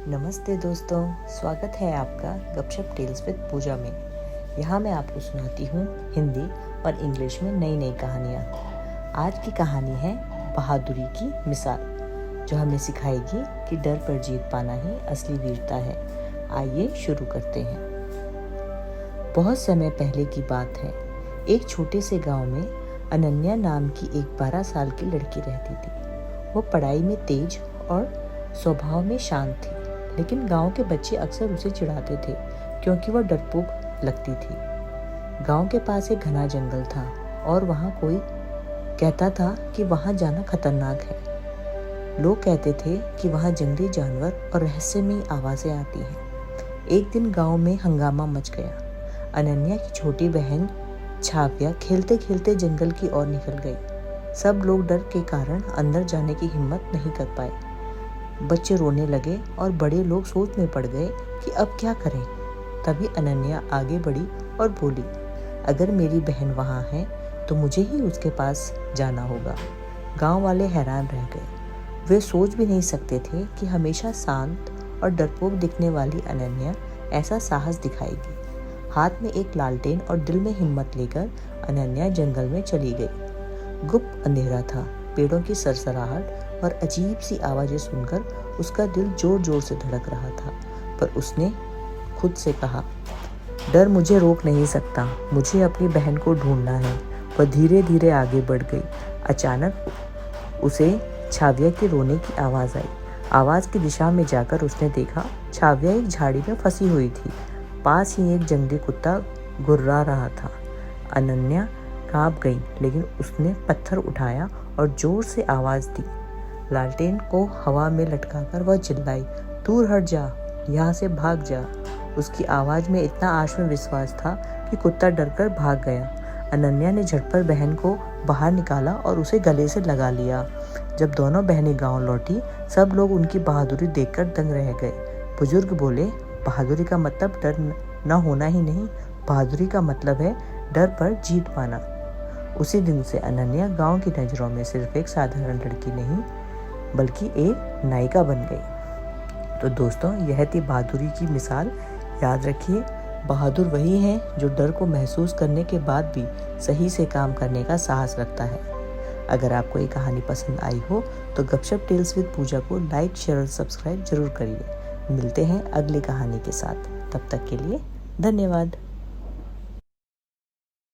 नमस्ते दोस्तों, स्वागत है आपका गपशप टेल्स विद पूजा में। यहाँ मैं आपको सुनाती हूँ हिंदी और इंग्लिश में नई नई कहानियाँ। आज की कहानी है बहादुरी की मिसाल, जो हमें सिखाएगी कि डर पर जीत पाना ही असली वीरता है। आइए शुरू करते हैं। बहुत समय पहले की बात है। एक छोटे से गांव में अनन्या नाम की एक 12 साल की लड़की रहती थी। वो पढ़ाई में तेज और स्वभाव में शांत थी, लेकिन गांव के बच्चे अक्सर उसे चिढ़ाते थे क्योंकि वह डरपोक लगती थी। गांव के पास एक घना जंगल था और वहां कोई कहता था कि वहां जाना खतरनाक है। लोग कहते थे कि वहां जंगली जानवर और रहस्यमयी आवाजें आती हैं। एक दिन गांव में हंगामा मच गया। अनन्या की छोटी बहन छाविया खेलते खेलते जंगल की ओर निकल गई। सब लोग डर के कारण अंदर जाने की हिम्मत नहीं कर पाए। बच्चे रोने लगे और बड़े लोग सोच में पड़ गए कि अब क्या करें। तभी अनन्या आगे बढ़ी और बोली, अगर मेरी बहन वहाँ है तो मुझे ही उसके पास जाना होगा। गांव वाले हैरान रह गए। वे सोच भी नहीं सकते थे कि हमेशा शांत और डरपोक दिखने वाली अनन्या ऐसा साहस दिखाएगी। हाथ में एक लालटेन और दिल में हिम्मत लेकर अनन्या जंगल में चली गई। गुप्त अंधेरा था। पेड़ों की सरसराहट और अजीब सी आवाजें सुनकर उसका दिल जोर जोर से धड़क रहा था, पर उसने खुद से कहा, डर मुझे रोक नहीं सकता, मुझे अपनी बहन को ढूंढना है। वह धीरे धीरे आगे बढ़ गई। अचानक उसे छाविया के रोने की आवाज आई। आवाज की दिशा में जाकर उसने देखा, छाविया एक झाड़ी में फंसी हुई थी। पास ही एक जंगली कुत्ता गुर्रा रहा था। अनन्या कांप गई, लेकिन उसने पत्थर उठाया और जोर से आवाज दी। लालटेन को हवा में लटकाकर वह चिल्लाई, दूर हट जा, यहाँ से भाग जा। उसकी आवाज में इतना आत्मविश्वास था कि कुत्ता डरकर भाग गया। अनन्या ने झटपट बहन को बाहर निकाला और उसे गले से लगा लिया। जब दोनों बहनें गांव लौटी, सब लोग उनकी बहादुरी देखकर दंग रह गए। बुजुर्ग बोले, बहादुरी का मतलब डर न होना ही नहीं, बहादुरी का मतलब है डर पर जीत पाना। उसी दिन से अनन्या गांव की नज़रों में सिर्फ एक साधारण लड़की नहीं, बल्कि एक नायिका बन गई। तो दोस्तों, यह थी बहादुरी की मिसाल। याद रखिए, बहादुर वही है जो डर को महसूस करने के बाद भी सही से काम करने का साहस रखता है। अगर आपको ये कहानी पसंद आई हो तो गपशप टेल्स विद पूजा को लाइक, शेयर और सब्सक्राइब जरूर करिए। मिलते हैं अगली कहानी के साथ। तब तक के लिए धन्यवाद।